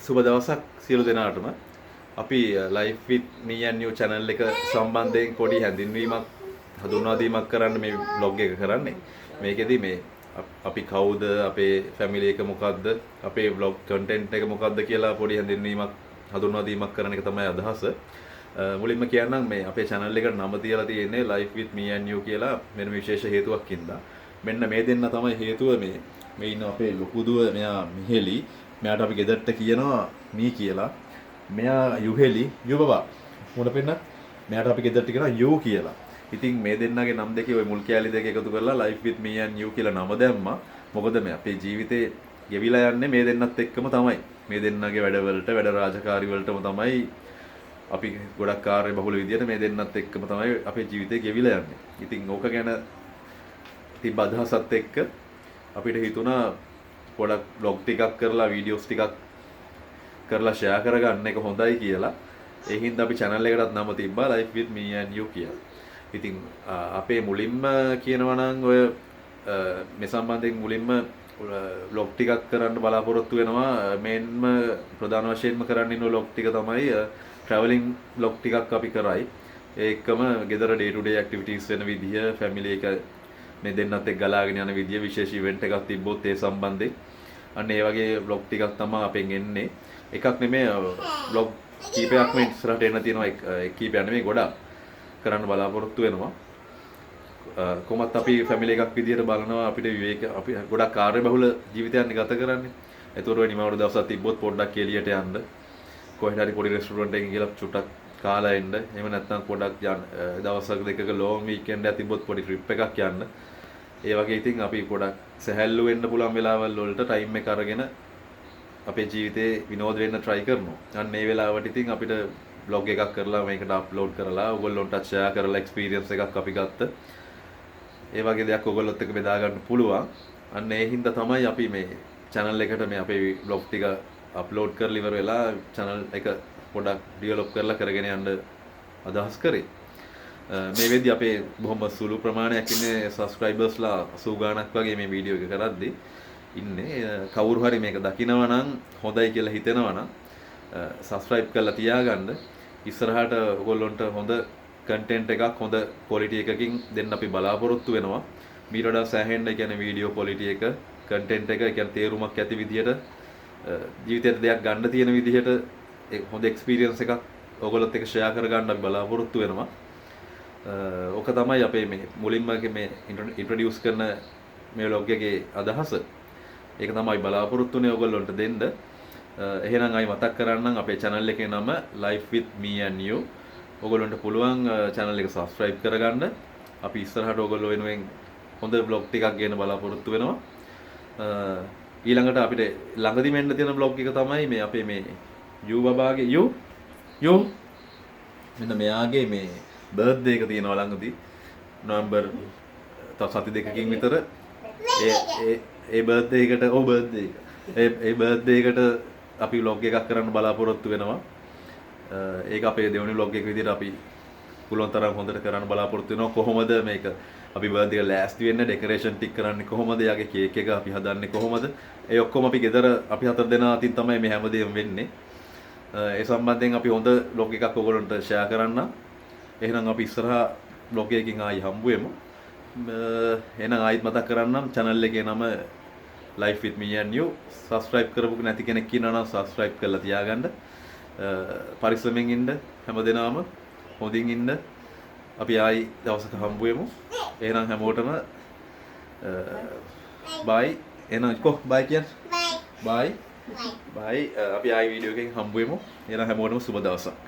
සුබ දවසක් සියලු දෙනාටම. අපි Life with me and you channel එක සම්බන්ධයෙන් පොඩි හැඳින්වීමක් හඳුන්වා දීමක් කරන්න මේ vlog එක කරන්නේ. මේකෙදි මේ අපි කවුද, අපේ family එක මොකද්ද, අපේ vlog content එක මොකද්ද කියලා පොඩි හැඳින්වීමක් හඳුන්වා දීමක් කරන එක තමයි අදහස. මුලින්ම කියන්නම් මේ අපේ channel එකට නම තියලා තියෙන්නේ Life with me and you කියලා මෙන්න විශේෂ හේතුවක් ඉඳලා. මෙන්න මේ දෙන්න තමයි හේතුව මේ ඉන්න අපේ ලොකු දුව මෙයා මිහෙලි. මෙයාට අපි ගෙදරට කියනවා මී කියලා. මෙයා යුහෙලි යුබබා මොන පෙන්න මෙයාට අපි ගෙදරට කියනවා යූ කියලා. ඉතින් මේ දෙන්නගේ නම් දෙකේ ওই මුල් කැලි දෙක එකතු කරලා Life with me and you කියලා නම දැම්මා. මොකද මේ අපේ ජීවිතේ ගෙවිලා යන්නේ මේ දෙන්නත් එක්කම තමයි. මේ දෙන්නගේ වැඩවලට වැඩ රාජකාරී වලටම තමයි අපි ගොඩක් කාර්ය බහුල විදියට මේ දෙන්නත් එක්කම තමයි අපේ ජීවිතේ ගෙවිලා යන්නේ. ඉතින් ඕක ගැන තිබ්බ අදහසත් එක්ක අපිට හිතුණා පොඩක් vlog ටිකක් කරලා වීඩියෝස් ටිකක් කරලා share කරගන්න එක හොඳයි කියලා. ඒ හින්දා අපි channel එකටත් නම තිබ්බා Life with me and you කියලා. ඉතින් අපේ මුලින්ම කියනවා නම් ඔය මේ සම්බන්ධයෙන් මුලින්ම vlog ටිකක් කරන්න බලාපොරොත්තු වෙනවා. මේන්ම ප්‍රධාන වශයෙන්ම කරන්න ඉන්න vlog ටික තමයි traveling vlog ටිකක් අපි කරයි. ඒ එක්කම ගෙදර day to day activities වෙන විදිය, family එක මේ දෙන්නත් එක්ක ගලාගෙන යන විදිය, විශේෂ event එකක් තිබ්බොත් ඒ සම්බන්ධයෙන් අන්න ඒ වගේ vlog ටිකක් තමයි අපෙන් එන්නේ. එකක් නෙමෙයි vlog කීපයක්ම ඉස්සරහට එන්න තියෙනවා. කීපයක් නෙමෙයි ගොඩක් කරන්න බලාපොරොත්තු වෙනවා. කොහොමත් අපි family එකක් විදියට බලනවා. අපිට විවේක අපි ගොඩක් කාර්යබහුල ජීවිතයක් ගත කරන්නේ. ඒතකොට ඔය නිමවුරු දවසක් තිබ්බොත් පොඩ්ඩක් එළියට යන්න. කොහෙට හරි පොඩි රෙස්ටුරන්ට් එකකින් ගිහලා චුට්ටක් කාලා එන්න. එහෙම නැත්නම් පොඩ්ඩක් දවසක් දෙකක long weekend එකක් තිබ්බොත් පොඩි trip එකක් යන්න. ඒ වගේ ඉතින් අපි පොඩක් සැහැල්ලු වෙන්න පුළුවන් වෙලාවල් වලට time එක අරගෙන අපේ ජීවිතේ විනෝද වෙන්න try කරනවා. අන්න ඒ වෙලාවට ඉතින් අපිට vlog එකක් කරලා මේකට upload කරලා ඔයගොල්ලොන්ට share කරලා experience එකක් අපි ගත්ත. ඒ වගේ දෙයක් ඔයගොල්ලොත් එක්ක බෙදා ගන්න පුළුවන්. අන්න ඒ හින්දා තමයි අපි මේ channel එකට මේ අපේ vlog ටික upload කරලා ඉවර වෙලා channel එක පොඩක් develop කරලා කරගෙන යන්න අදහස් කරේ. මේ වෙද්දි අපේ බොහොම සුළු ප්‍රමාණයක් ඉන්නේ subscribersලා 80 ගාණක් වගේ මේ වීඩියෝ එක කරද්දී ඉන්නේ. කවුරු හරි මේක දකිනවා නම් හොඳයි කියලා හිතෙනවා නම් subscribe කරලා තියාගන්න. ඉස්සරහට ඔයගොල්ලොන්ට හොඳ content එකක් හොඳ quality එකකින් දෙන්න අපි බලාපොරොත්තු වෙනවා. මීට වඩා සෑහෙන්න කියන්නේ වීඩියෝ quality එක, content එක කියන්නේ තේරුමක් ඇති විදිහට ජීවිතයට දෙයක් ගන්න තියෙන විදිහට හොඳ experience එකක් ඔයගොල්ලොත් එක්ක share කරගන්න අපි බලාපොරොත්තු වෙනවා. ඕක තමයි අපේ මේ මුලින්ම මේ introduce කරන මේ vlog එකේ අදහස. ඒක තමයි බලාපොරොත්තු වෙන්නේ ඔයගොල්ලන්ට දෙන්න. එහෙනම් ආයි මතක් කරන්නම් අපේ channel එකේ නම Life with me and you. ඔයගොල්ලන්ට පුළුවන් channel එක subscribe කරගන්න. අපි ඉස්සරහට ඔයගොල්ලෝ වෙනුවෙන් හොඳ vlog ටිකක් ගෙන බලාපොරොත්තු වෙනවා. ඊළඟට අපිට ළඟදිම එන්න තියෙන vlog එක තමයි මේ අපේ මේ යූ බබාගේ යූ මෙන්න මෙයාගේ මේ බර්ත්ඩේ එක තියෙනවා ළඟදී. නොවැම්බර් තව සති දෙකකින් විතර ඒ බර්ත්ඩේ එකට ඒ බර්ත්ඩේ එකට අපි vlog එකක් කරන්න බලාපොරොත්තු වෙනවා. ඒක අපේ දෙවෙනි vlog එක විදිහට අපි පුළුවන් තරම් හොඳට කරන්න බලාපොරොත්තු වෙනවා. කොහොමද මේක අපි බර්ත්ඩේ එක ලෑස්ති වෙන්න, ඩෙකරේෂන් ටික කරන්නේ කොහොමද, යාගේ කේක් එක අපි හදන්නේ කොහොමද, ඒ ඔක්කොම අපි ගෙදර අපි හතර දෙනා අතින් තමයි මේ හැමදේම වෙන්නේ. ඒ සම්බන්ධයෙන් අපි හොඳ vlog එකක් ඔයගොල්ලන්ට share කරන්න. එහෙනම් අපි ඉස්සරහා vlog එකකින් ආයි හම්බ වෙමු. එහෙනම් ආයිත් මතක් කරන්නම් channel එකේ නම Life with me and you. subscribe කරපු නැති කෙනෙක් ඉන්නවා නම් subscribe කරලා තියාගන්න. පරිස්සමෙන් ඉන්න හැමදෙනාම හොඳින් ඉන්න. අපි ආයි දවසක හම්බ වෙමු. එහෙනම් හැමෝටම bye. එහෙනම් bye කියන්නේ bye. අපි ආයි වීඩියෝ එකකින් හම්බ වෙමු. එහෙනම් හැමෝටම සුබ දවසක්.